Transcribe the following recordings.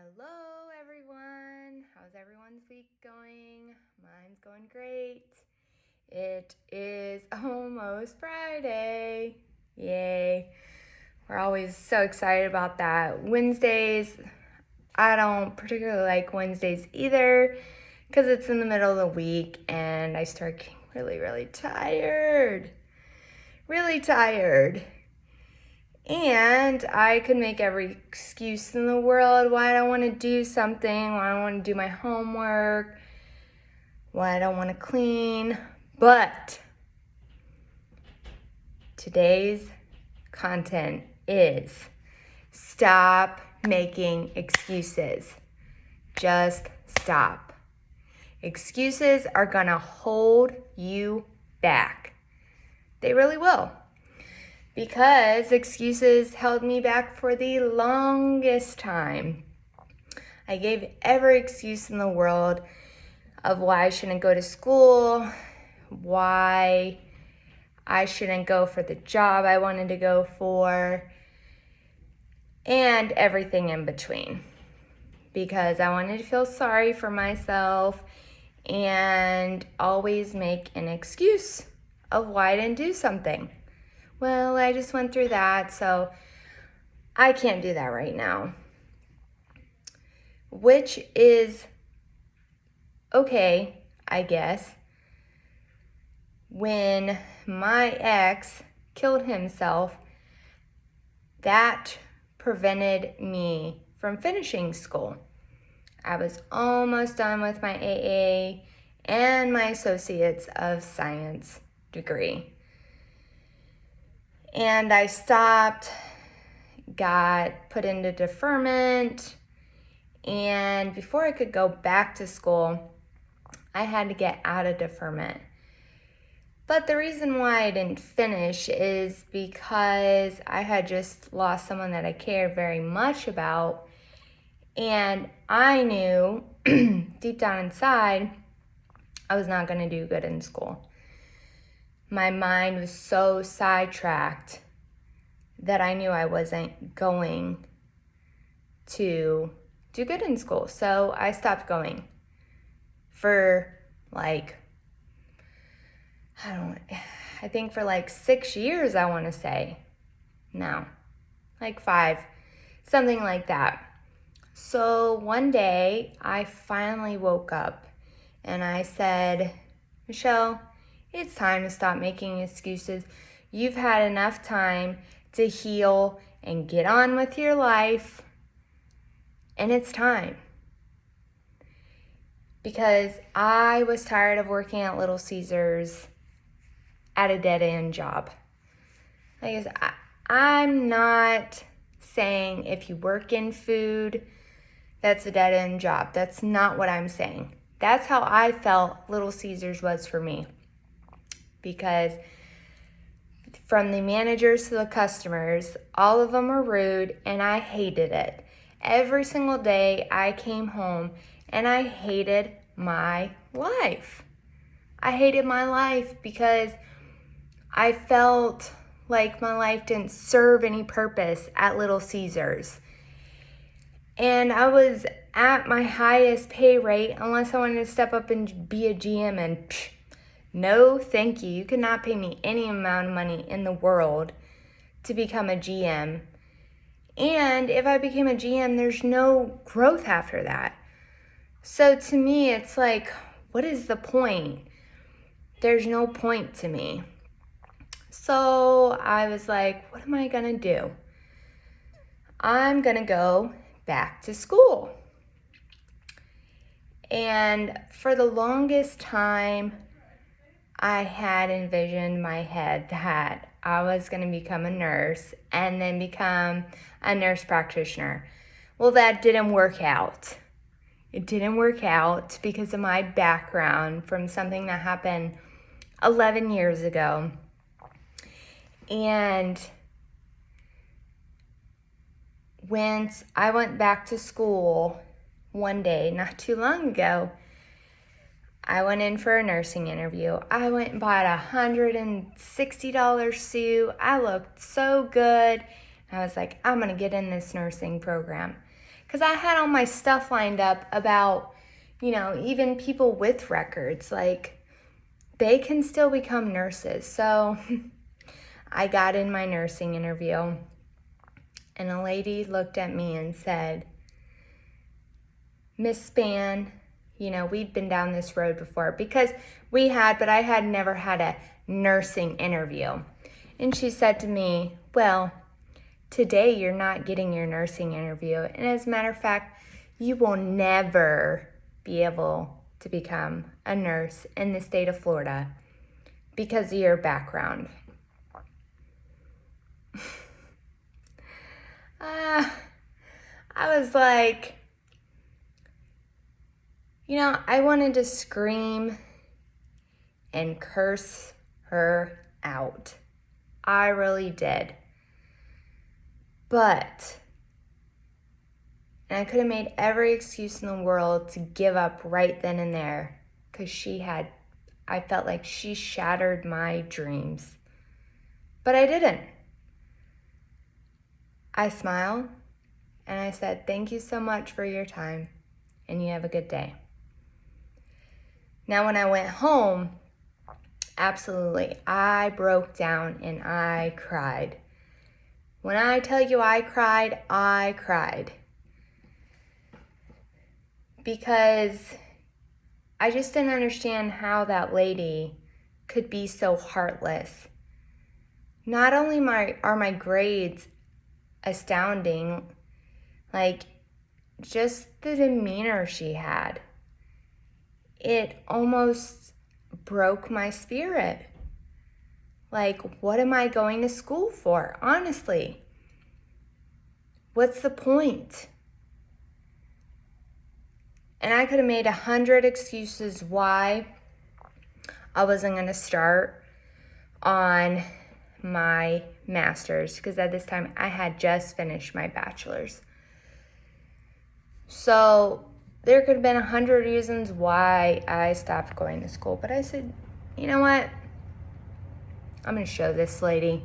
Hello, everyone. How's everyone's week going? Mine's going great. It is almost Friday. Yay. We're always so excited about that. Wednesdays, I don't particularly like Wednesdays either because it's in the middle of the week and I start getting really tired. Really tired. And I could make every excuse in the world why I don't want to do something, why I don't want to do my homework, why I don't want to clean. But today's content is stop making excuses. Just stop. Excuses are going to hold you back. They really will. Because excuses held me back for the longest time. I gave every excuse in the world of why I shouldn't go to school, why I shouldn't go for the job I wanted to go for, and everything in between. Because I wanted to feel sorry for myself and always make an excuse of why I didn't do something. Well, I just went through that, so I can't do that right now. Which is okay, I guess. When my ex killed himself, that prevented me from finishing school. I was almost done with my AA and my Associates of Science degree. And I stopped, got put into deferment, and before I could go back to school, I had to get out of deferment. But the reason why I didn't finish is because I had just lost someone that I cared very much about, and I knew deep down inside I was not going to do good in school. My mind was so sidetracked that I knew I wasn't going to do good in school. So I stopped going for I think for 6 years, I want to say. No, 5, something like that. So one day I finally woke up and I said, Michelle, it's time to stop making excuses. You've had enough time to heal and get on with your life. And it's time. Because I was tired of working at Little Caesars at a dead-end job. I'm not saying if you work in food, that's a dead-end job. That's not what I'm saying. That's how I felt Little Caesars was for me. Because from the managers to the customers, all of them were rude and I hated it. Every single day I came home and I hated my life. I hated my life because I felt like my life didn't serve any purpose at Little Caesars. And I was at my highest pay rate unless I wanted to step up and be a GM, and no, thank you. You could not pay me any amount of money in the world to become a GM. And if I became a GM, there's no growth after that. So to me, it's what is the point? There's no point to me. So I was like, what am I going to do? I'm going to go back to school. And for the longest time, I had envisioned my head that I was going to become a nurse and then become a nurse practitioner. Well, that didn't work out. It didn't work out because of my background from something that happened 11 years ago. And when I went back to school one day, not too long ago, I went in for a nursing interview. I went and bought a $160 suit. I looked so good. I was like, I'm going to get in this nursing program. because I had all my stuff lined up about, even people with records, like they can still become nurses. So I got in my nursing interview, and a lady looked at me and said, Miss Spann, we'd been down this road before, because but I had never had a nursing interview. And she said to me, well, today you're not getting your nursing interview. And as a matter of fact, you will never be able to become a nurse in the state of Florida because of your background. I was like, I wanted to scream and curse her out. I really did. But, and I could have made every excuse in the world to give up right then and there, because I felt like she shattered my dreams. But I didn't. I smiled and I said, thank you so much for your time, and you have a good day. Now, when I went home, absolutely, I broke down and I cried. When I tell you I cried. Because I just didn't understand how that lady could be so heartless. Not only are my grades astounding, like just the demeanor she had, it almost broke my spirit. Like, what am I going to school for? Honestly, what's the point? And I could have made 100 excuses why I wasn't going to start on my master's, because at this time I had just finished my bachelor's. So there could have been 100 reasons why I stopped going to school. But I said, you know what? I'm going to show this lady.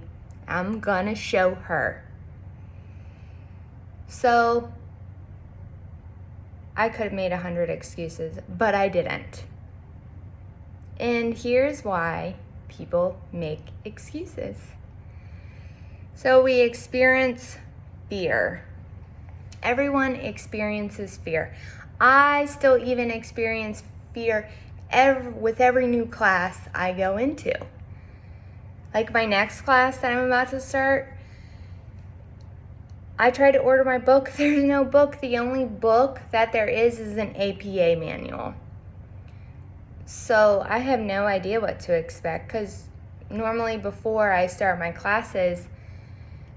I'm going to show her. So I could have made 100 excuses, but I didn't. And here's why people make excuses. So we experience fear. Everyone experiences fear. I still even experience fear with every new class I go into. Like my next class that I'm about to start, I tried to order my book. There's no book. The only book that there is an APA manual. So I have no idea what to expect, because normally before I start my classes,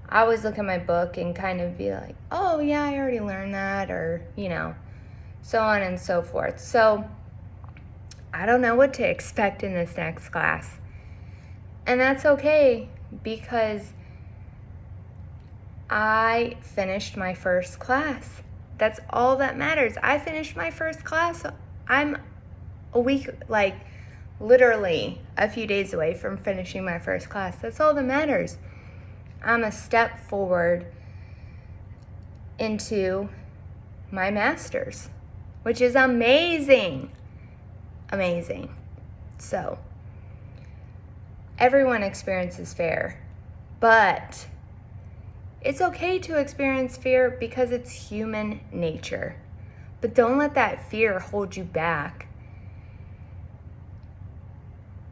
I always look at my book and kind of be like, oh yeah, I already learned that, or, so on and so forth. So I don't know what to expect in this next class. And that's okay, because I finished my first class. That's all that matters. I finished my first class. I'm a week, literally a few days away from finishing my first class. That's all that matters. I'm a step forward into my master's, which is amazing. Amazing. So, everyone experiences fear, but it's okay to experience fear because it's human nature. But don't let that fear hold you back,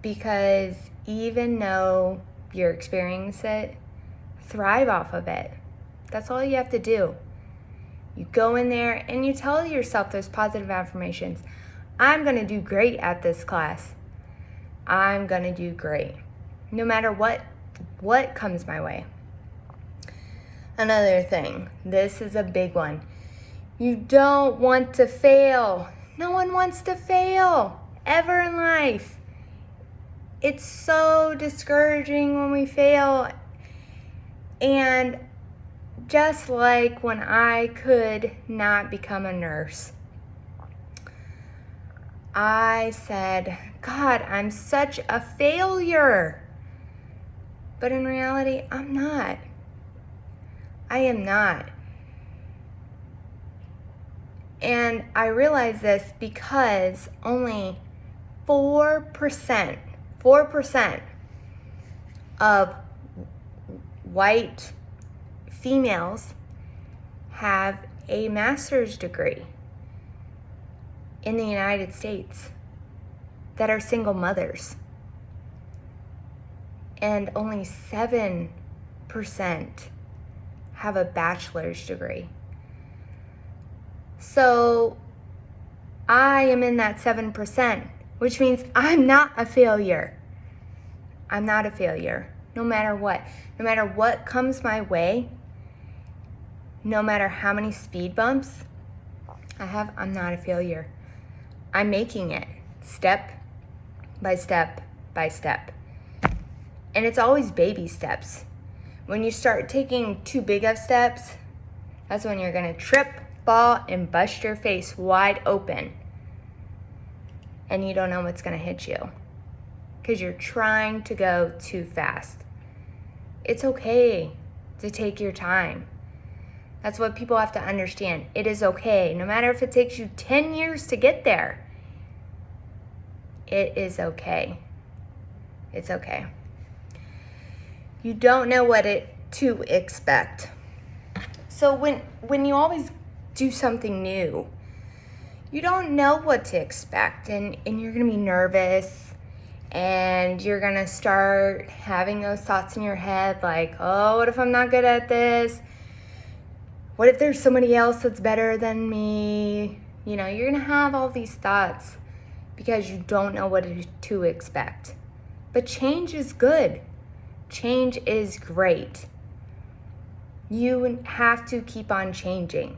because even though you're experiencing it, thrive off of it. That's all you have to do. You go in there and you tell yourself those positive affirmations. I'm going to do great at this class. I'm going to do great, no matter what comes my way. Another thing, this is a big one. You don't want to fail. No one wants to fail ever in life. It's so discouraging when we fail. And just like when I could not become a nurse, I said, God, I'm such a failure. But in reality, I'm not. I am not. And I realize this because only 4% of white females have a master's degree in the United States that are single mothers. And only 7% have a bachelor's degree. So I am in that 7%, which means I'm not a failure. I'm not a failure, no matter what. No matter what comes my way, no matter how many speed bumps I have, I'm not a failure. I'm making it step by step by step. And it's always baby steps. When you start taking too big of steps, that's when you're gonna trip, fall, and bust your face wide open. And you don't know what's gonna hit you because you're trying to go too fast. It's okay to take your time. That's what people have to understand. It is okay. No matter if it takes you 10 years to get there, it is okay. It's okay. You don't know what to expect. So when you always do something new, you don't know what to expect, and you're gonna be nervous, and you're gonna start having those thoughts in your head like, oh, what if I'm not good at this? What if there's somebody else that's better than me? You know, you're gonna have all these thoughts because you don't know what to expect. But change is good. Change is great. You have to keep on changing.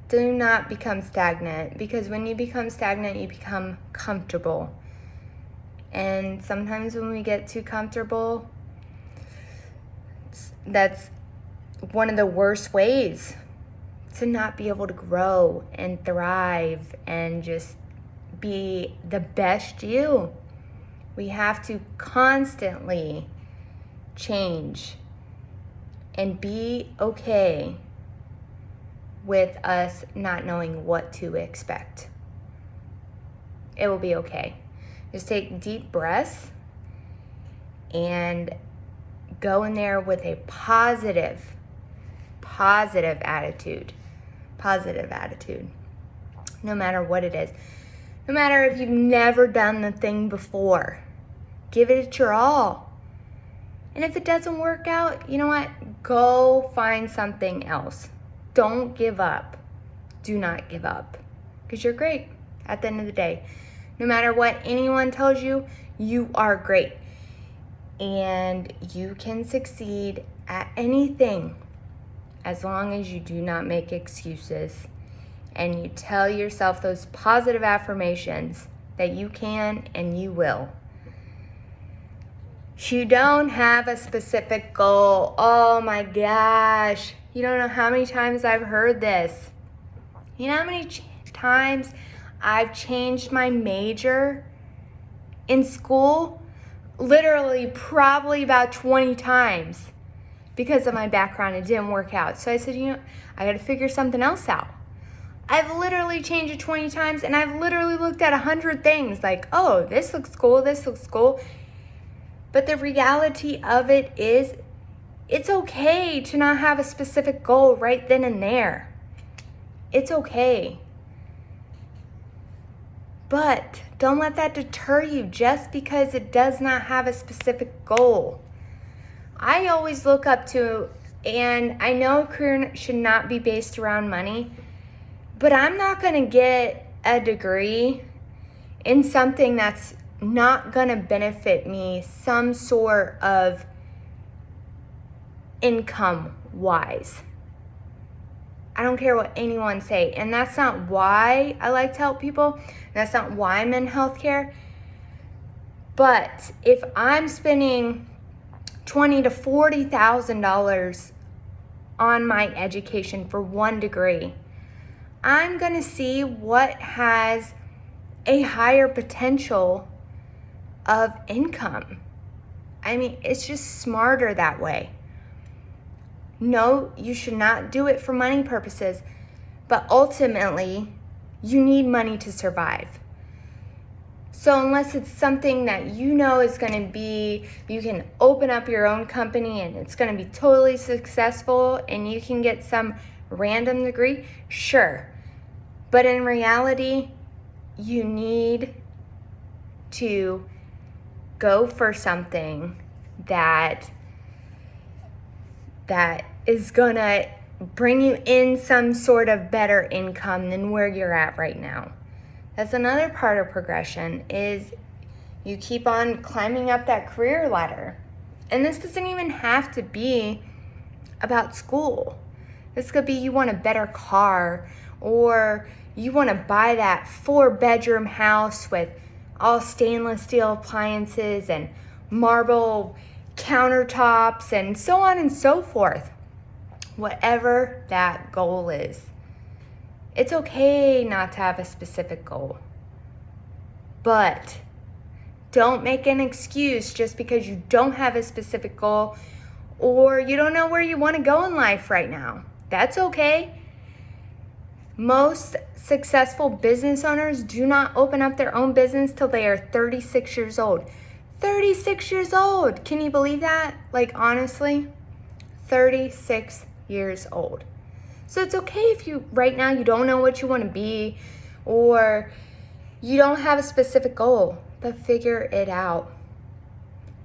Do not become stagnant, because when you become stagnant, you become comfortable. And sometimes when we get too comfortable, that's one of the worst ways to not be able to grow and thrive and just be the best you. We have to constantly change and be okay with us not knowing what to expect. It will be okay. Just take deep breaths and go in there with a positive attitude. Positive attitude. No matter what it is. No matter if you've never done the thing before. Give it your all. And if it doesn't work out, you know what? Go find something else. Don't give up. Do not give up. Because you're great at the end of the day. No matter what anyone tells you, you are great. And you can succeed at anything as long as you do not make excuses and you tell yourself those positive affirmations that you can and you will. You don't have a specific goal. Oh my gosh. You don't know how many times I've heard this. You know how many times I've changed my major in school? Literally, probably about 20 times because of my background. It didn't work out. So I said, I got to figure something else out. I've literally changed it 20 times, and I've literally looked at 100 things like, oh, this looks cool, this looks cool. But the reality of it is, it's okay to not have a specific goal right then and there. It's okay. But don't let that deter you just because it does not have a specific goal. I always look up to, and I know a career should not be based around money, but I'm not going to get a degree in something that's not going to benefit me some sort of income-wise. I don't care what anyone say. And that's not why I like to help people. That's not why I'm in healthcare. But if I'm spending $20,000 to $40,000 on my education for one degree, I'm going to see what has a higher potential of income. I mean, it's just smarter that way. No, you should not do it for money purposes, But ultimately, you need money to survive. So unless it's something that you know is going to be, you can open up your own company and it's going to be totally successful and you can get some random degree, sure. But in reality, you need to go for something that is going to bring you in some sort of better income than where you're at right now. That's another part of progression, is you keep on climbing up that career ladder. And this doesn't even have to be about school. This could be you want a better car, or you want to buy that 4-bedroom house with all stainless steel appliances and marble countertops and so on and so forth. Whatever that goal is. It's okay not to have a specific goal. But don't make an excuse just because you don't have a specific goal or you don't know where you want to go in life right now. That's okay. Most successful business owners do not open up their own business till they are 36 years old. 36 years old. Can you believe that? Like, honestly, 36 years old. So it's okay if you, right now, you don't know what you want to be or you don't have a specific goal, but figure it out.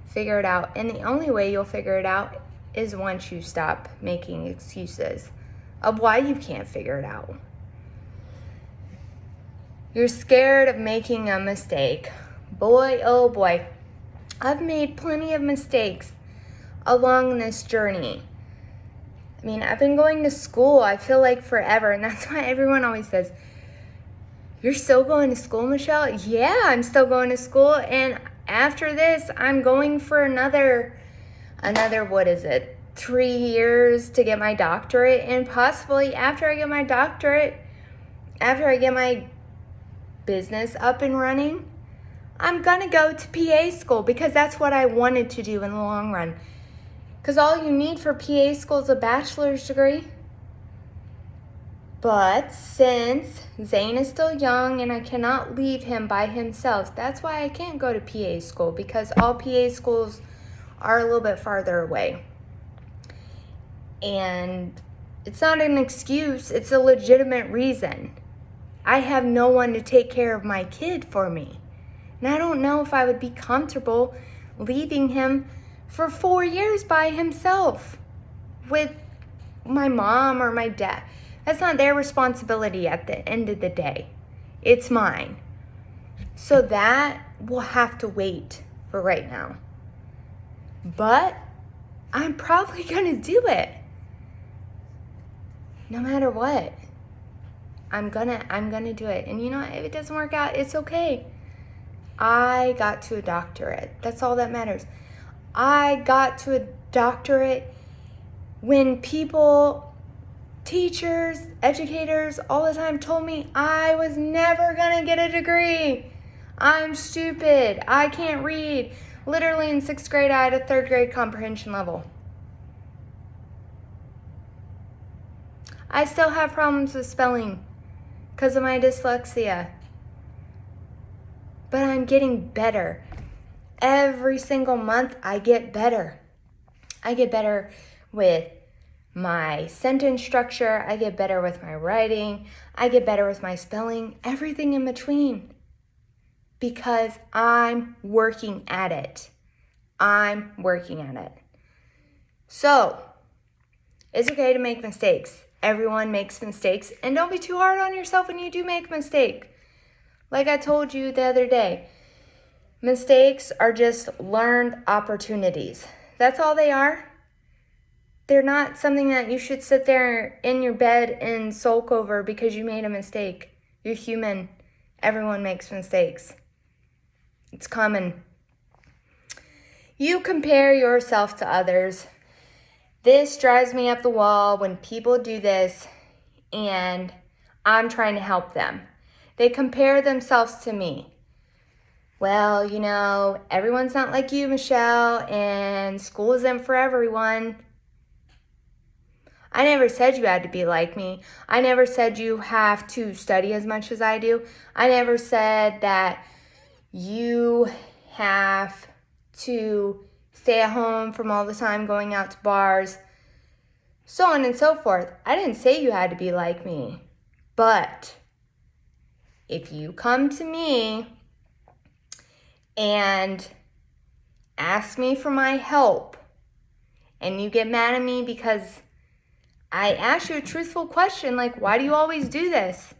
Figure it out. And the only way you'll figure it out is once you stop making excuses of why you can't figure it out. You're scared of making a mistake. Boy, oh boy. I've made plenty of mistakes along this journey. I mean, I've been going to school, I feel like forever, and that's why everyone always says, "You're still going to school, Michelle?" Yeah, I'm still going to school, and after this, I'm going for another, 3 years to get my doctorate, and possibly after I get my doctorate, after I get my business up and running, I'm gonna go to PA school because that's what I wanted to do in the long run. Because all you need for PA school is a bachelor's degree. But since Zane is still young and I cannot leave him by himself, that's why I can't go to PA school, because all PA schools are a little bit farther away. And it's not an excuse, it's a legitimate reason. I have no one to take care of my kid for me. And I don't know if I would be comfortable leaving him for 4 years by himself with my mom or my dad. That's not their responsibility at the end of the day. It's mine. So that will have to wait for right now. But I'm probably going to do it. No matter what. I'm gonna do it. And you know what? If it doesn't work out, it's okay. I got to a doctorate. That's all that matters. I got to a doctorate when people, teachers, educators all the time told me I was never gonna get a degree. I'm stupid. I can't read. Literally in 6th grade, I had a 3rd grade comprehension level. I still have problems with spelling because of my dyslexia. But I'm getting better. Every single month, I get better. I get better with my sentence structure. I get better with my writing. I get better with my spelling. Everything in between. Because I'm working at it. I'm working at it. So, it's okay to make mistakes. Everyone makes mistakes. And don't be too hard on yourself when you do make a mistake. Like I told you the other day, mistakes are just learned opportunities. That's all they are. They're not something that you should sit there in your bed and sulk over because you made a mistake. You're human. Everyone makes mistakes. It's common. You compare yourself to others. This drives me up the wall when people do this and I'm trying to help them. They compare themselves to me. Well, you know, everyone's not like you, Michelle, and school isn't for everyone. I never said you had to be like me. I never said you have to study as much as I do. I never said that you have to stay at home from all the time going out to bars, so on and so forth. I didn't say you had to be like me. But if you come to me and ask me for my help, and you get mad at me because I asked you a truthful question, like, why do you always do this?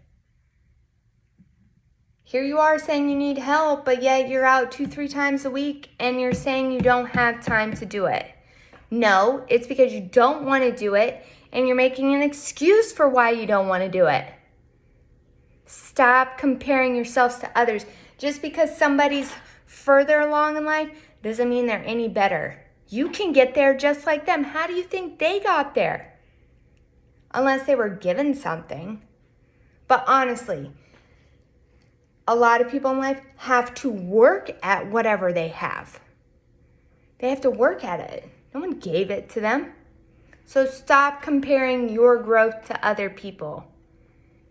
Here you are saying you need help, but yet you're out 2-3 times a week and you're saying you don't have time to do it. No, it's because you don't want to do it and you're making an excuse for why you don't want to do it. Stop comparing yourselves to others. Just because somebody's further along in life doesn't mean they're any better. You can get there just like them. How do you think they got there? Unless they were given something. But honestly, a lot of people in life have to work at whatever they have. They have to work at it. No one gave it to them. So stop comparing your growth to other people.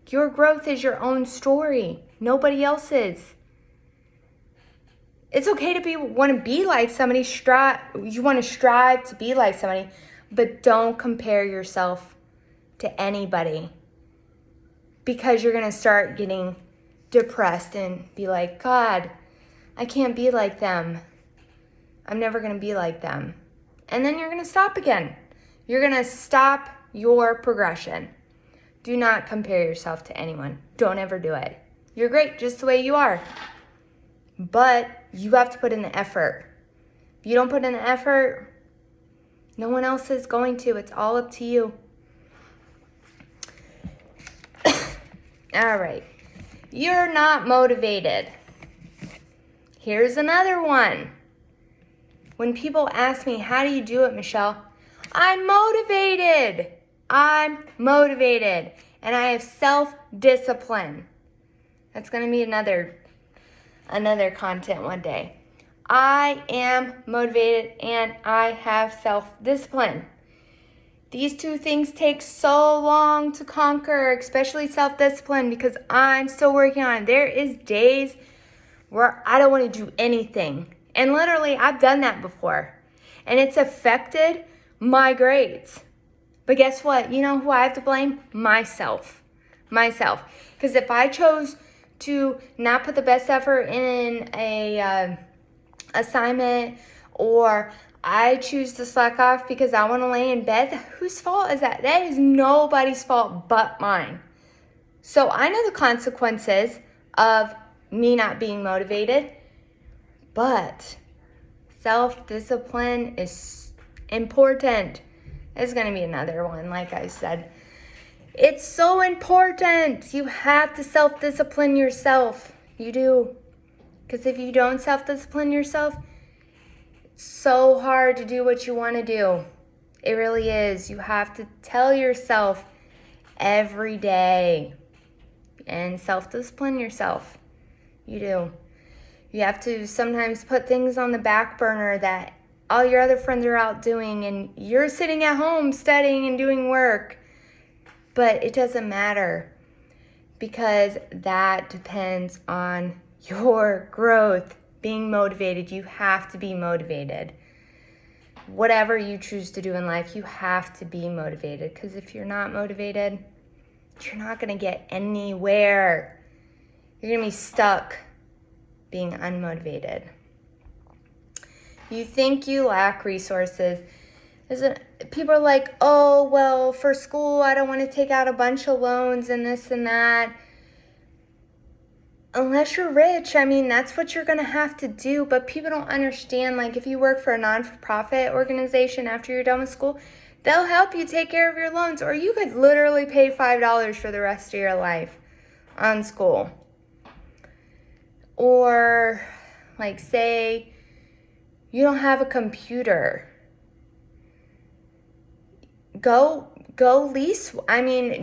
Your growth is your own story, nobody else's. It's okay to want to be like somebody. You want to strive to be like somebody, but don't compare yourself to anybody, because you're going to start getting depressed and be like, God, I can't be like them. I'm never going to be like them. And then you're going to stop again. You're going to stop your progression. Do not compare yourself to anyone. Don't ever do it. You're great just the way you are. But you have to put in the effort. If you don't put in the effort, no one else is going to. It's all up to you. All right. You're not motivated. Here's another one. When people ask me, how do you do it, Michelle? I'm motivated. I'm motivated. And I have self-discipline. That's going to be another content one day. I am motivated and I have self-discipline. These two things take so long to conquer, especially self-discipline, because I'm still working on it. There is days where I don't want to do anything. And literally, I've done that before. And it's affected my grades. But guess what? You know who I have to blame? Myself. Because if I chose to not put the best effort in a assignment, or I choose to slack off because I want to lay in bed, whose fault is that? That is nobody's fault but mine. So I know the consequences of me not being motivated, but self-discipline is important. It's going to be another one, like I said. It's so important. You have to self-discipline yourself. You do. Because if you don't self-discipline yourself, it's so hard to do what you want to do. It really is. You have to tell yourself every day and self-discipline yourself. You do. You have to sometimes put things on the back burner that all your other friends are out doing and you're sitting at home studying and doing work. But it doesn't matter, because that depends on your growth. Being motivated, you have to be motivated. Whatever you choose to do in life, you have to be motivated, because if you're not motivated, you're not going to get anywhere. You're going to be stuck being unmotivated. You think you lack resources. People are like, oh, well, for school, I don't want to take out a bunch of loans and this and that. Unless you're rich, I mean, that's what you're going to have to do. But people don't understand, like, if you work for a non-for-profit organization after you're done with school, they'll help you take care of your loans. Or you could literally pay $5 for the rest of your life on school. Or, like, say you don't have a computer. Go lease,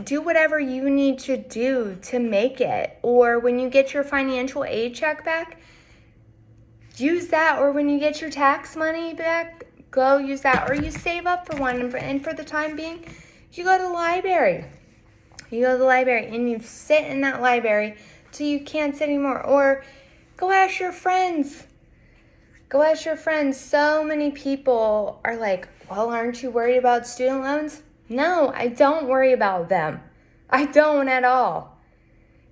do whatever you need to do to make it. Or when you get your financial aid check back, use that. Or when you get your tax money back, go use that. Or you save up for one. And for the time being, You go to the library. You go to the library and you sit in that library till you can't sit anymore. Or go ask your friends. Go ask your friends. So many people are like, well, aren't you worried about student loans? No, I don't worry about them. I don't at all.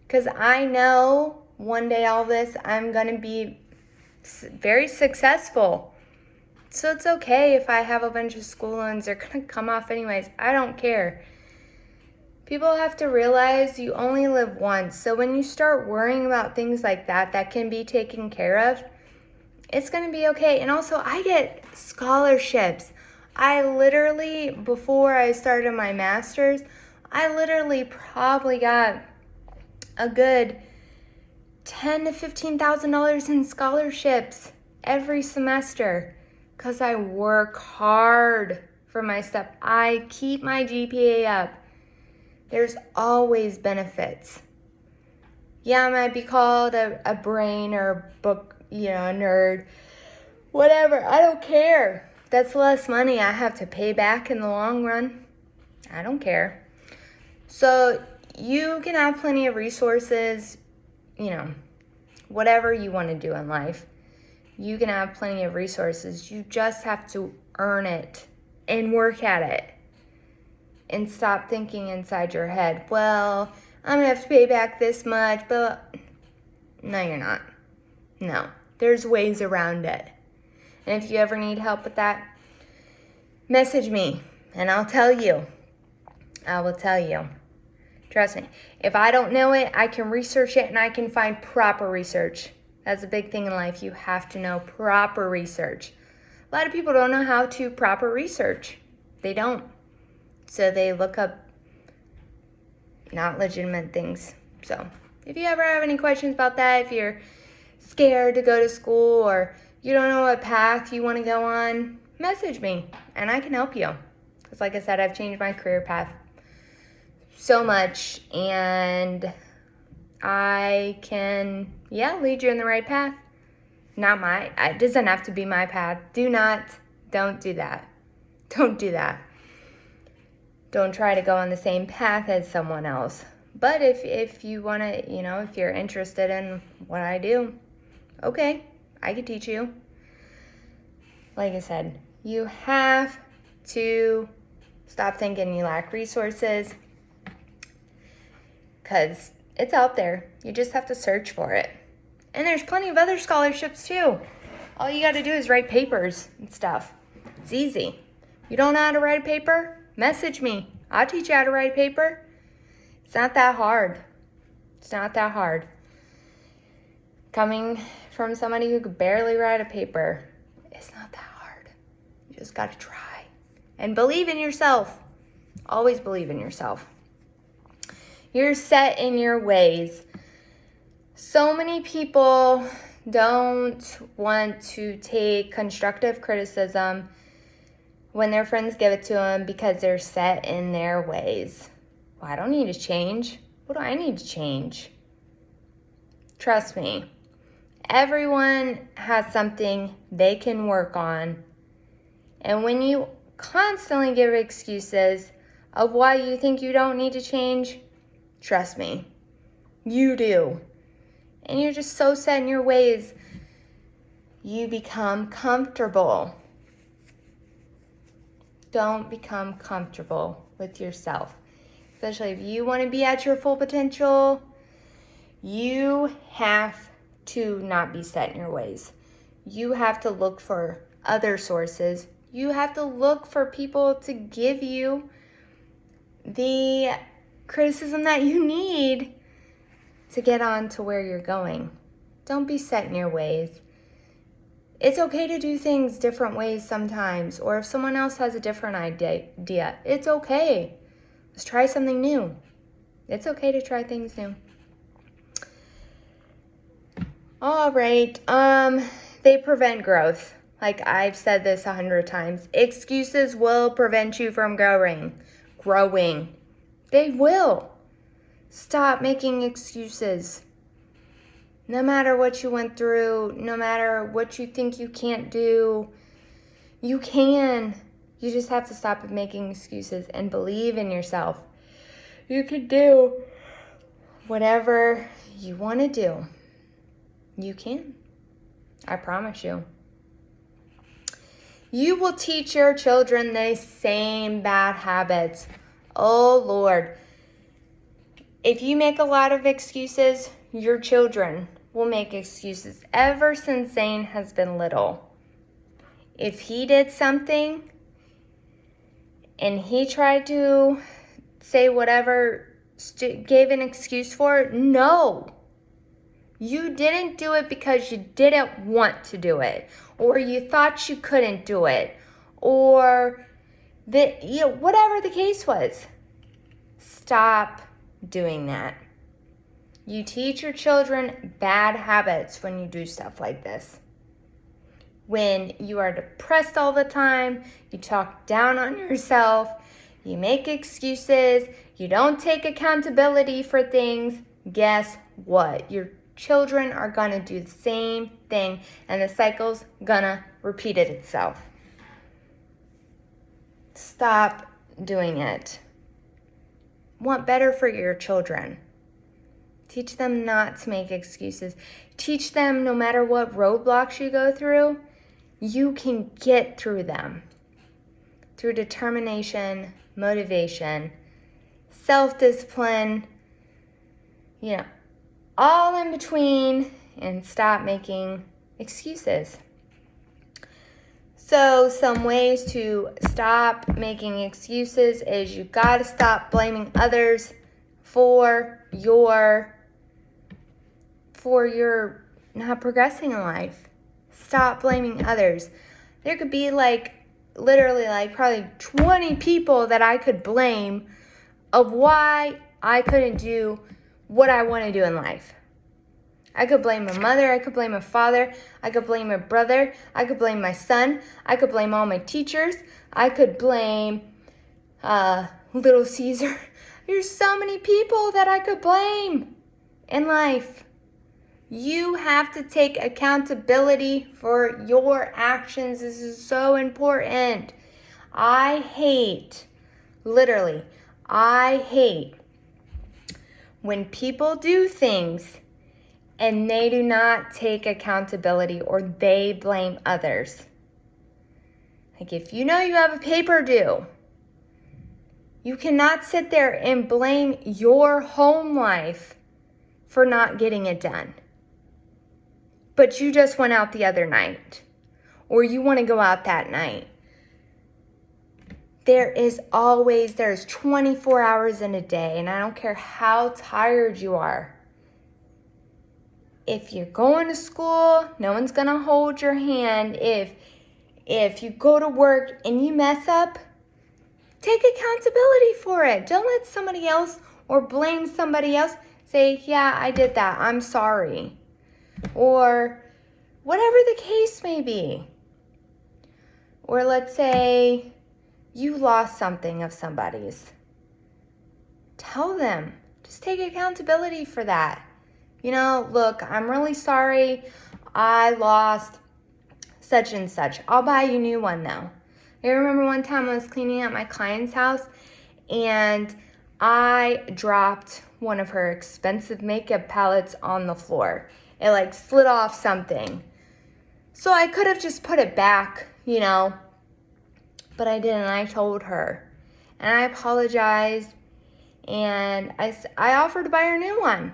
Because I know one day all this, I'm going to be very successful. So it's okay if I have a bunch of school loans. They're going to come off anyways. I don't care. People have to realize you only live once. So when you start worrying about things like that can be taken care of, it's going to be okay. And also, I get scholarships. I literally, before I started my master's, I literally probably got a good $10,000 to $15,000 in scholarships every semester because I work hard for my stuff. I keep my GPA up. There's always benefits. Yeah, I might be called a brain or a book, a nerd, whatever. I don't care. That's less money I have to pay back in the long run. I don't care. So you can have plenty of resources, whatever you want to do in life. You can have plenty of resources. You just have to earn it and work at it. And stop thinking inside your head, well, I'm going to have to pay back this much, but no, you're not. No, there's ways around it. And if you ever need help with that, message me and I'll tell you. I will tell you. Trust me. If I don't know it, I can research it and I can find proper research. That's a big thing in life. You have to know proper research. A lot of people don't know how to proper research. They don't. So they look up not legitimate things. So if you ever have any questions about that, if you're scared to go to school or you don't know what path you want to go on, message me and I can help you. Because like I said, I've changed my career path so much and I can, lead you in the right path. It doesn't have to be my path. Don't do that. Don't do that. Don't try to go on the same path as someone else. But if you want to, if you're interested in what I do, okay, I can teach you. Like I said, you have to stop thinking you lack resources because it's out there. You just have to search for it. And there's plenty of other scholarships too. All you got to do is write papers and stuff. It's easy. You don't know how to write a paper? Message me. I'll teach you how to write a paper. It's not that hard. It's not that hard. Coming from somebody who could barely write a paper, it's not that hard. You just got to try. And believe in yourself. Always believe in yourself. You're set in your ways. So many people don't want to take constructive criticism when their friends give it to them because they're set in their ways. Well, I don't need to change. What do I need to change? Trust me, everyone has something they can work on. And when you constantly give excuses of why you think you don't need to change, trust me, you do. And you're just so set in your ways, you become comfortable. Don't become comfortable with yourself. Especially if you want to be at your full potential, you have to not be set in your ways. You have to look for other sources. You have to look for people to give you the criticism that you need to get on to where you're going. Don't be set in your ways. It's okay to do things different ways sometimes, or if someone else has a different idea, it's okay. Let's try something new. It's okay to try things new. All right, they prevent growth. Like I've said this 100 times. Excuses will prevent you from growing. They will. Stop making excuses. No matter what you went through, no matter what you think you can't do, you can. You just have to stop making excuses and believe in yourself. You can do whatever you want to do. You can. I promise you. You will teach your children the same bad habits. Oh, Lord. If you make a lot of excuses, your children will make excuses ever since Zane has been little. If he did something and he tried to say whatever, gave an excuse for it, no. You didn't do it because you didn't want to do it, or you thought you couldn't do it, or whatever the case was. Stop doing that. You teach your children bad habits when you do stuff like this. When you are depressed all the time, you talk down on yourself, you make excuses, you don't take accountability for things, guess what? Your children are going to do the same thing, and the cycle's going to repeat itself. Stop doing it. Want better for your children. Teach them not to make excuses. Teach them no matter what roadblocks you go through, you can get through them. Through determination, motivation, self-discipline, all in between, and stop making excuses. So some ways to stop making excuses is you got to stop blaming others for your not progressing in life. Stop blaming others. There could be literally probably 20 people that I could blame of why I couldn't do what I want to do in life. I could blame my mother, I could blame my father, I could blame my brother, I could blame my son, I could blame all my teachers, I could blame Little Caesar. There's so many people that I could blame in life. You have to take accountability for your actions. This is so important. I hate when people do things and they do not take accountability or they blame others. Like if you know you have a paper due, you cannot sit there and blame your home life for not getting it done. But you just went out the other night, or you want to go out that night. There's 24 hours in a day, and I don't care how tired you are. If you're going to school, no one's going to hold your hand. If you go to work and you mess up, take accountability for it. Don't let somebody else or blame somebody else. Say, yeah, I did that. I'm sorry. Or whatever the case may be. Or let's say you lost something of somebody's. Tell them. Just take accountability for that. Look, I'm really sorry I lost such and such. I'll buy you a new one though. I remember one time I was cleaning out my client's house and I dropped one of her expensive makeup palettes on the floor. It slid off something. So I could have just put it back, but I didn't. I told her and I apologized and I offered to buy her a new one.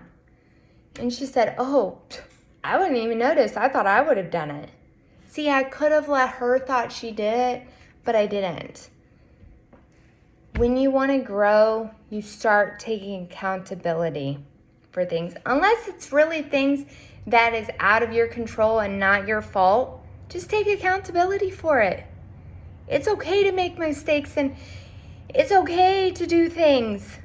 And she said, oh, I wouldn't even notice. I thought I would have done it. See, I could have let her thought she did it, but I didn't. When you want to grow, you start taking accountability for things. Unless it's really things that is out of your control and not your fault, just take accountability for it. It's okay to make mistakes and it's okay to do things.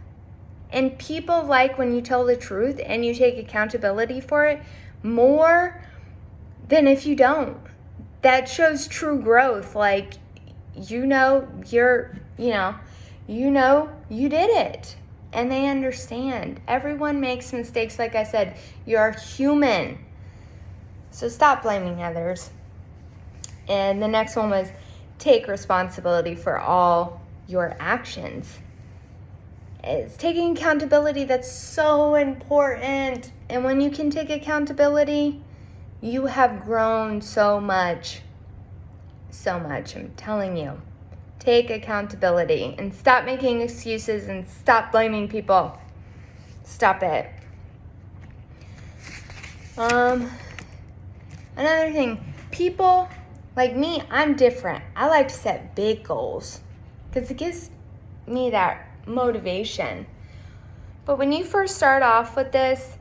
And people like when you tell the truth and you take accountability for it more than if you don't. That shows true growth. You did it. And they understand. Everyone makes mistakes. Like I said, you're human. So stop blaming others. And the next one was take responsibility for all your actions. It's taking accountability that's so important. And when you can take accountability, you have grown so much. So much, I'm telling you. Take accountability and stop making excuses and stop blaming people. Stop it. Another thing, people like me, I'm different. I like to set big goals because it gives me that motivation. But when you first start off with this,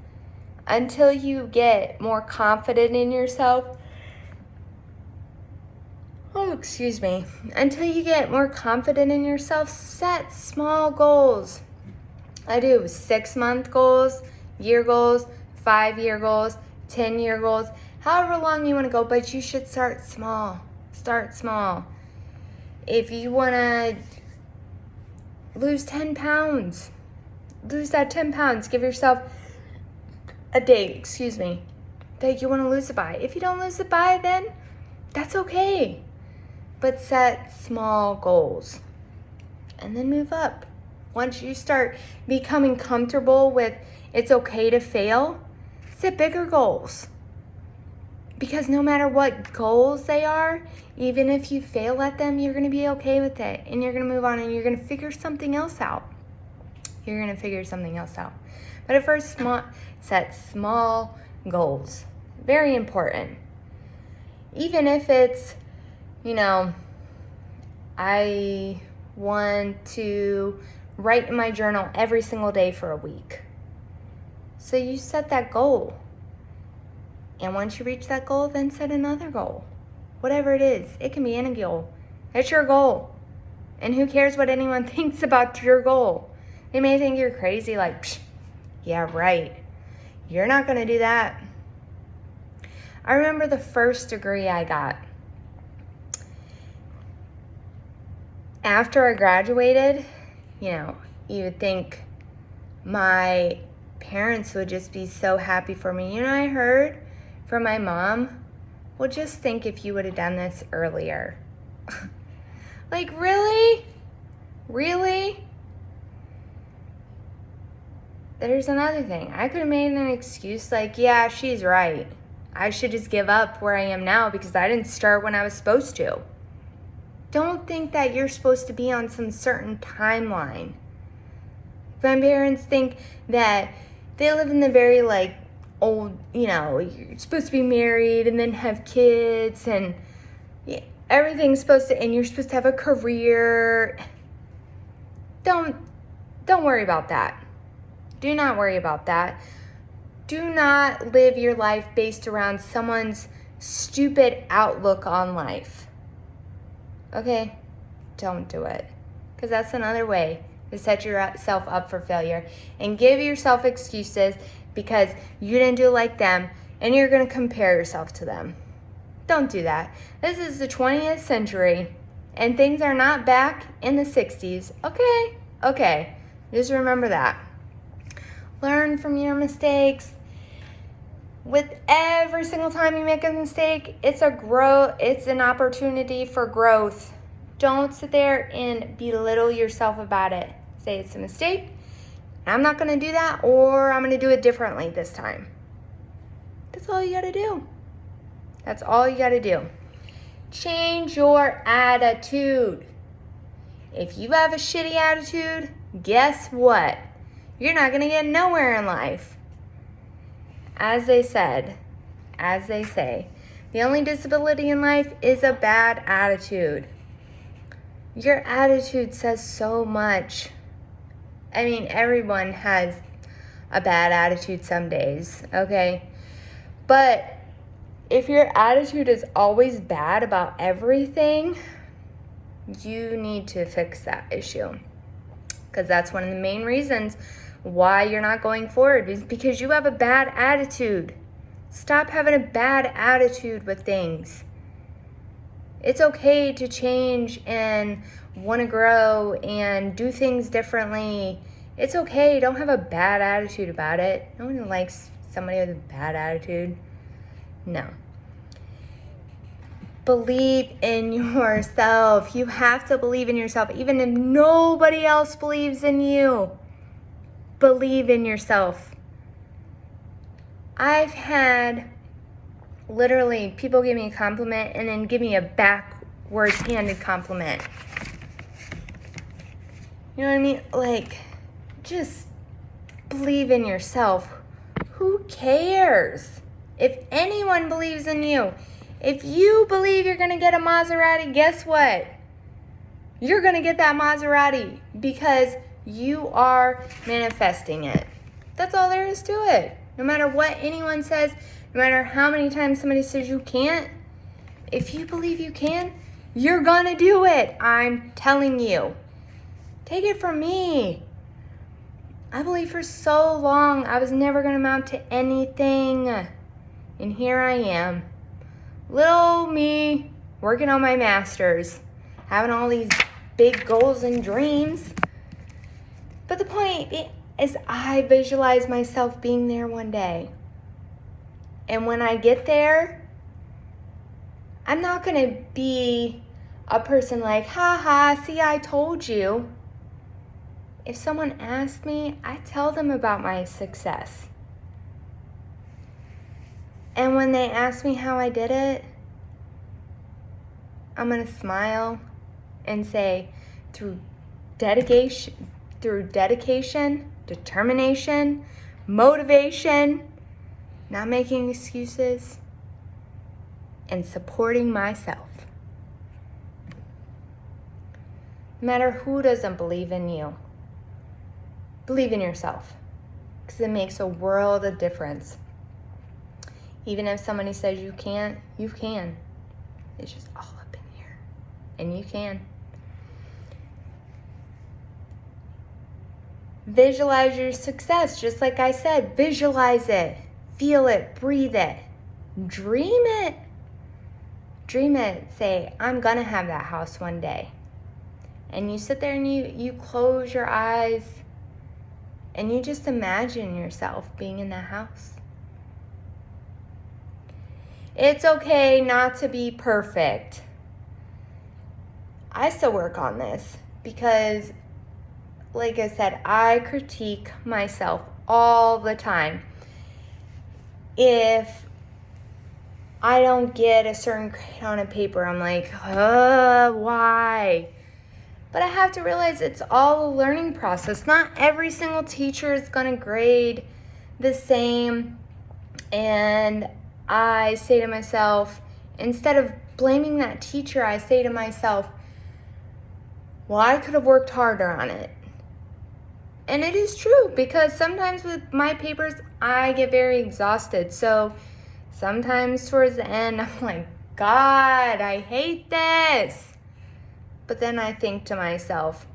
until you get more confident in yourself, until you get more confident in yourself, set small goals. I do 6-month goals, year goals, 5-year goals, 10-year goals, however long you want to go, but you should start small. Start small. If you want to lose 10 pounds, lose that 10 pounds. Give yourself a date, that you want to lose it by. If you don't lose it by, then that's okay. But set small goals and then move up. Once you start becoming comfortable with it's okay to fail, set bigger goals. Because no matter what goals they are, even if you fail at them, you're going to be okay with it. And you're going to move on and you're going to figure something else out. But at first, set small goals. Very important. Even if it's, I want to write in my journal every single day for a week. So you set that goal. And once you reach that goal, then set another goal. Whatever it is, it can be any goal. It's your goal. And who cares what anyone thinks about your goal? They may think you're crazy, like, psh, yeah, right. You're not going to do that. I remember the first degree I got. After I graduated, you would think my parents would just be so happy for me. I heard from my mom, well, just think if you would have done this earlier. Like, really? Really? There's another thing. I could have made an excuse like, yeah, she's right. I should just give up where I am now because I didn't start when I was supposed to. Don't think that you're supposed to be on some certain timeline. My parents think that they live in the very old, you're supposed to be married and then have kids and everything's supposed to, and you're supposed to have a career. Don't worry about that. Do not worry about that. Do not live your life based around someone's stupid outlook on life. Okay? Don't do it. Because that's another way to set yourself up for failure. And give yourself excuses because you didn't do like them and you're going to compare yourself to them. Don't do that. This is the 20th century and things are not back in the 60s. Okay. Just remember that. Learn from your mistakes. With every single time you make a mistake, it's an opportunity for growth. Don't sit there and belittle yourself about it. Say it's a mistake. I'm not going to do that, or I'm going to do it differently this time. That's all you got to do. That's all you got to do. Change your attitude. If you have a shitty attitude, guess what? You're not going to get nowhere in life. As they say, the only disability in life is a bad attitude. Your attitude says so much. I mean, everyone has a bad attitude some days, okay? But if your attitude is always bad about everything, you need to fix that issue. Because that's one of the main reasons why you're not going forward, is because you have a bad attitude. Stop having a bad attitude with things. It's okay to change and want to grow and do things differently. It's okay. Don't have a bad attitude about it. No one likes somebody with a bad attitude. No. Believe in yourself. You have to believe in yourself, even if nobody else believes in you. Believe in yourself. I've had literally people give me a compliment and then give me a backwards handed compliment. You know what I mean? Like, just believe in yourself. Who cares if anyone believes in you? If you believe you're going to get a Maserati, guess what? You're going to get that Maserati because you are manifesting it. That's all there is to it. No matter what anyone says, no matter how many times somebody says you can't, if you believe you can, you're going to do it. I'm telling you. Take it from me. I believed for so long I was never going to amount to anything. And here I am. Little me, working on my master's, having all these big goals and dreams. But the point is I visualize myself being there one day. And when I get there, I'm not going to be a person like, ha ha, see, I told you. If someone asks me, I tell them about my success. And when they ask me how I did it, I'm going to smile and say, through dedication, determination, motivation, not making excuses, and supporting myself. No matter who doesn't believe in you, believe in yourself, because it makes a world of difference. Even if somebody says you can't, you can. It's just all up in here, and you can. Visualize your success, just like I said. Visualize it, feel it, breathe it, dream it. Dream it. Say, I'm gonna have that house one day. And you sit there and you close your eyes and you just imagine yourself being in that house. It's okay not to be perfect. I still work on this because, like I said, I critique myself all the time. If I don't get a certain grade on a paper, I'm like, why? But I have to realize it's all a learning process. Not every single teacher is going to grade the same. And I say to myself, instead of blaming that teacher, I say to myself, well, I could have worked harder on it. And it is true, because sometimes with my papers, I get very exhausted. So sometimes towards the end, I'm like, God, I hate this. But then I think to myself,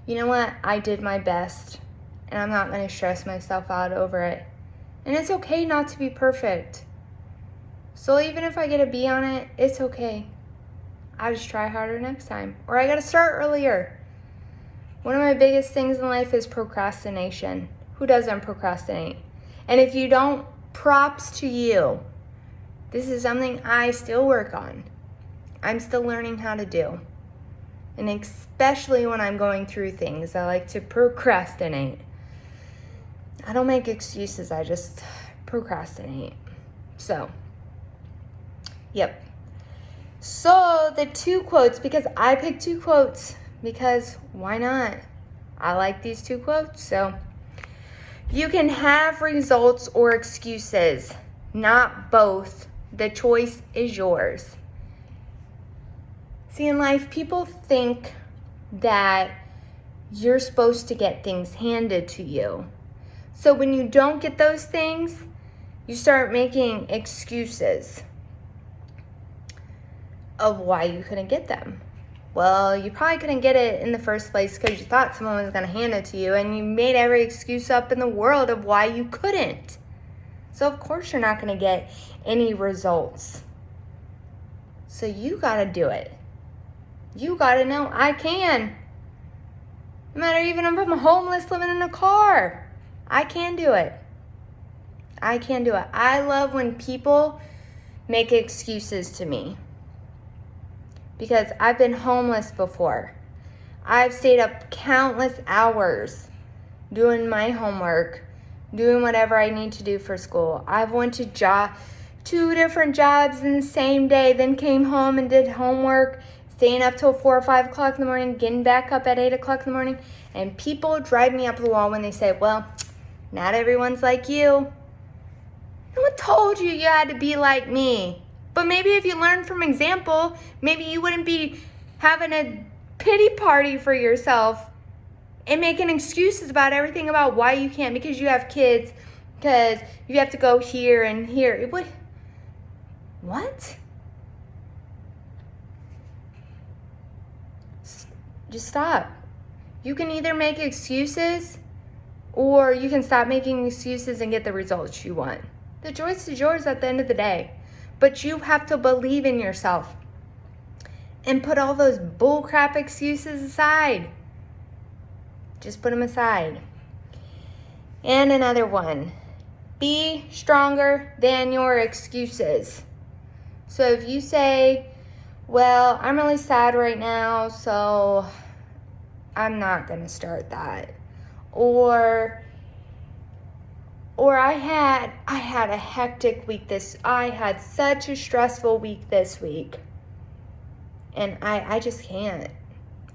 you know what? I did my best, and I'm not going to stress myself out over it. And it's okay not to be perfect. So even if I get a B on it, it's okay. I just try harder next time. Or I got to start earlier. One of my biggest things in life is procrastination. Who doesn't procrastinate? And if you don't, props to you. This is something I still work on. I'm still learning how to do. And especially when I'm going through things, I like to procrastinate. I don't make excuses, I just procrastinate. So, yep. So the 2 quotes, because I picked 2 quotes, because why not? I like these 2 quotes. So, you can have results or excuses, not both. The choice is yours. See, in life, people think that you're supposed to get things handed to you. So when you don't get those things, you start making excuses of why you couldn't get them. Well, you probably couldn't get it in the first place because you thought someone was going to hand it to you, and you made every excuse up in the world of why you couldn't. So of course you're not going to get any results. So you got to do it. You got to know, I can. No matter even if I'm homeless living in a car, I can do it. I can do it. I love when people make excuses to me. because I've been homeless before. I've stayed up countless hours doing my homework, doing whatever I need to do for school. I've went to 2 different jobs in the same day, then came home and did homework, staying up till 4 or 5 o'clock in the morning, getting back up at 8 o'clock in the morning. And people drive me up the wall when they say, well, not everyone's like you. No one told you you had to be like me. But maybe if you learn from example, maybe you wouldn't be having a pity party for yourself and making excuses about everything about why you can't, because you have kids, because you have to go here and here. What? Just stop. You can either make excuses or you can stop making excuses and get the results you want. The choice is yours at the end of the day. But you have to believe in yourself and put all those bullcrap excuses aside. Just put them aside. And another one, be stronger than your excuses. So if you say, well, I'm really sad right now, so I'm not going to start that. Or I had a hectic week I had such a stressful week this week. And I just can't.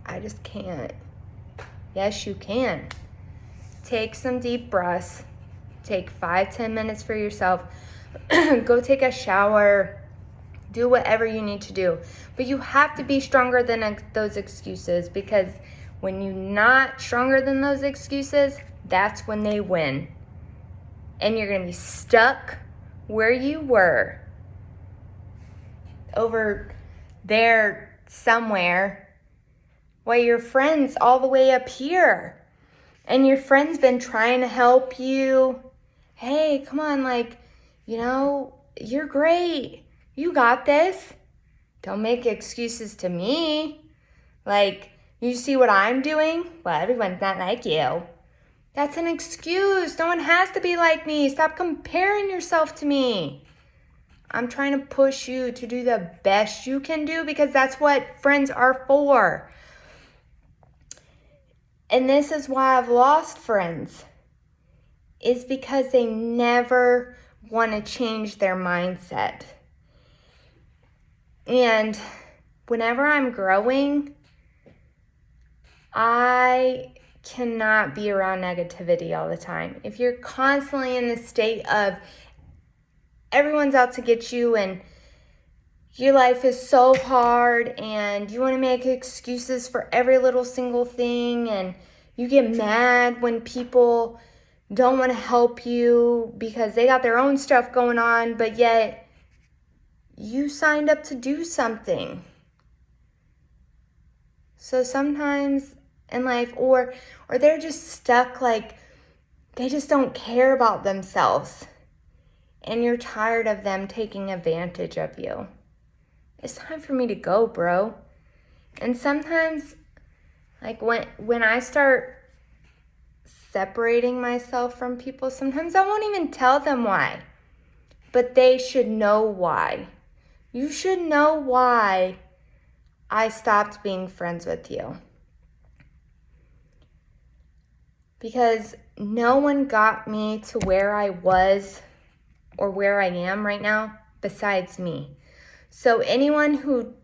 I just can't. Yes, you can. Take some deep breaths. Take 5-10 minutes for yourself. Go take a shower. Do whatever you need to do. But you have to be stronger than those excuses, because when you're not stronger than those excuses, that's when they win. And you're going to be stuck where you were over there somewhere while your friend's all the way up here. And your friend's been trying to help you. Hey, come on, you're great. You got this. Don't make excuses to me. You see what I'm doing? Well, everyone's not like you. That's an excuse. No one has to be like me. Stop comparing yourself to me. I'm trying to push you to do the best you can do, because that's what friends are for. And this is why I've lost friends. Is because they never want to change their mindset. And whenever I'm growing, I cannot be around negativity all the time. If you're constantly in the state of everyone's out to get you and your life is so hard and you want to make excuses for every little single thing, and you get mad when people don't want to help you because they got their own stuff going on, but yet you signed up to do something. So sometimes in life, or they're just stuck, they just don't care about themselves, and you're tired of them taking advantage of you. It's time for me to go, bro. And sometimes, when I start separating myself from people, sometimes I won't even tell them why, but they should know why. You should know why I stopped being friends with you. Because no one got me to where I was or where I am right now besides me. So anyone who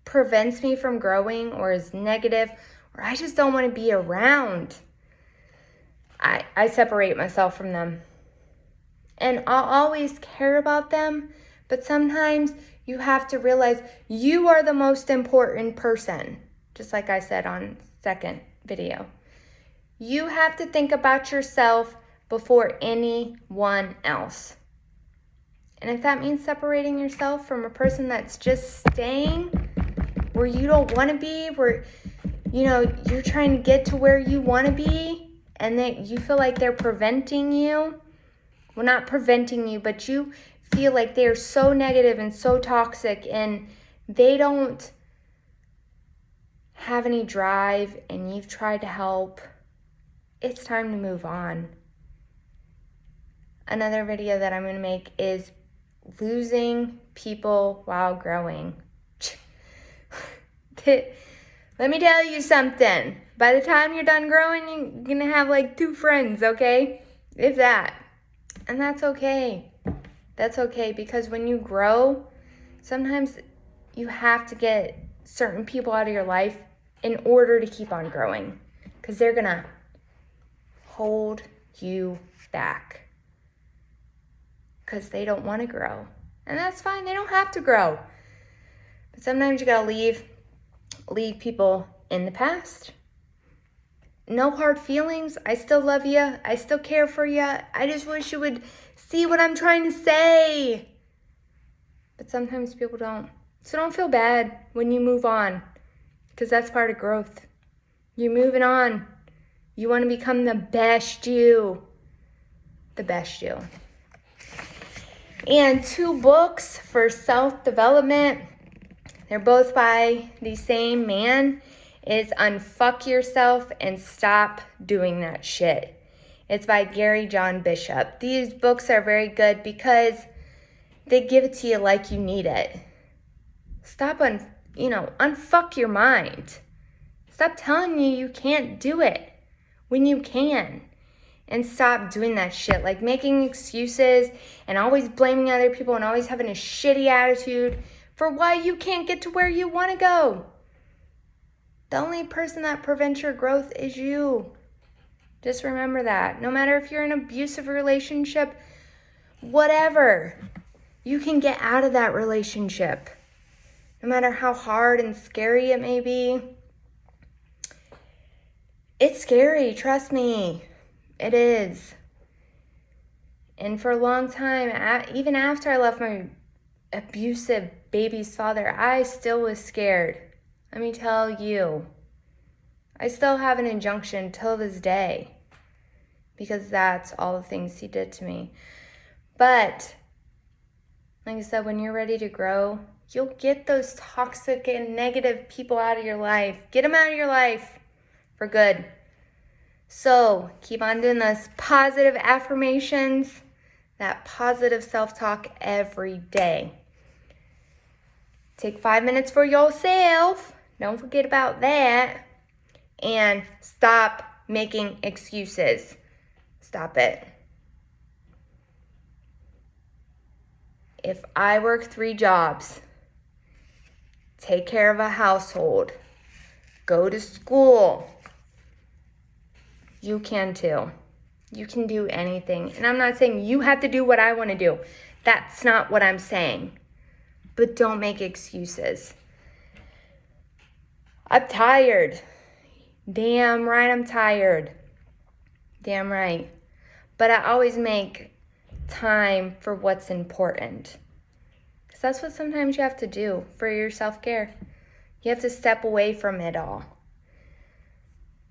prevents me from growing or is negative, or I just don't want to be around, I separate myself from them. And I'll always care about them, but sometimes you have to realize you are the most important person, just like I said on second video. You have to think about yourself before anyone else. And if that means separating yourself from a person that's just staying where you don't want to be, where you're trying to get to where you want to be, and that you feel like they're preventing you, well, not preventing you, but you feel like they're so negative and so toxic and they don't have any drive, and you've tried to help, it's time to move on. Another video that I'm going to make is losing people while growing. Let me tell you something. By the time you're done growing, you're going to have like 2 friends, okay? If that. And that's okay. That's okay, because when you grow, sometimes you have to get certain people out of your life in order to keep on growing, because they're going to hold you back because they don't want to grow. And that's fine. They don't have to grow. But sometimes you got to leave people in the past. No hard feelings. I still love you. I still care for you. I just wish you would see what I'm trying to say. But sometimes people don't. So don't feel bad when you move on, because that's part of growth. You're moving on. You want to become the best you. The best you. And 2 books for self-development. They're both by the same man. Is Unfuck Yourself and Stop Doing That Shit. It's by Gary John Bishop. These books are very good because they give it to you like you need it. Stop unfuck your mind. Stop telling you can't do it when you can. And stop doing that shit, like making excuses and always blaming other people and always having a shitty attitude for why you can't get to where you want to go. The only person that prevents your growth is you. Just remember that. No matter if you're in an abusive relationship, whatever, you can get out of that relationship. No matter how hard and scary it may be. It's scary, trust me. It is. And for a long time, even after I left my abusive baby's father, I still was scared. Let me tell you. I still have an injunction till this day, because that's all the things he did to me. But, like I said, when you're ready to grow, you'll get those toxic and negative people out of your life. Get them out of your life for good. So keep on doing those positive affirmations, that positive self-talk every day. Take 5 minutes for yourself. Don't forget about that. And stop making excuses. Stop it. If I work 3 jobs, take care of a household, go to school, you can too. You can do anything. And I'm not saying you have to do what I want to do. That's not what I'm saying. But don't make excuses. I'm tired. Damn right I'm tired. Damn right. But I always make time for what's important. Because that's what sometimes you have to do for your self-care. You have to step away from it all.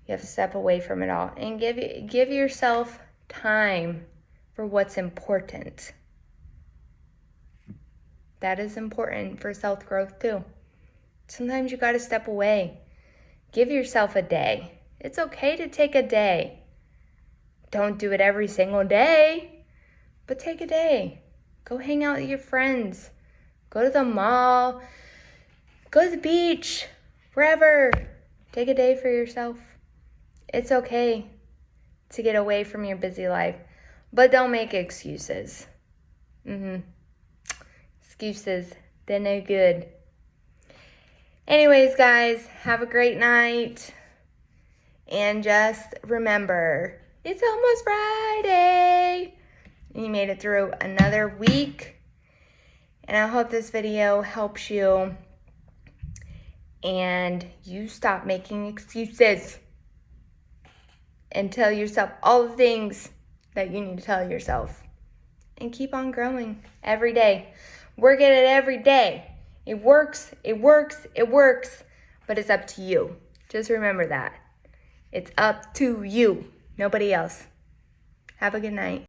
You have to step away from it all and give yourself time for what's important. That is important for self-growth too. Sometimes you got to step away. Give yourself a day. It's okay to take a day. Don't do it every single day, but take a day. Go hang out with your friends. Go to the mall. Go to the beach. Wherever. Take a day for yourself. It's okay to get away from your busy life, but don't make excuses. Excuses, they're no good. Anyways, guys, have a great night. And just remember, it's almost Friday. You made it through another week. And I hope this video helps you. And you stop making excuses. And tell yourself all the things that you need to tell yourself. And keep on growing every day. Work at it every day. It works, it works, it works. But it's up to you. Just remember that. It's up to you. Nobody else. Have a good night.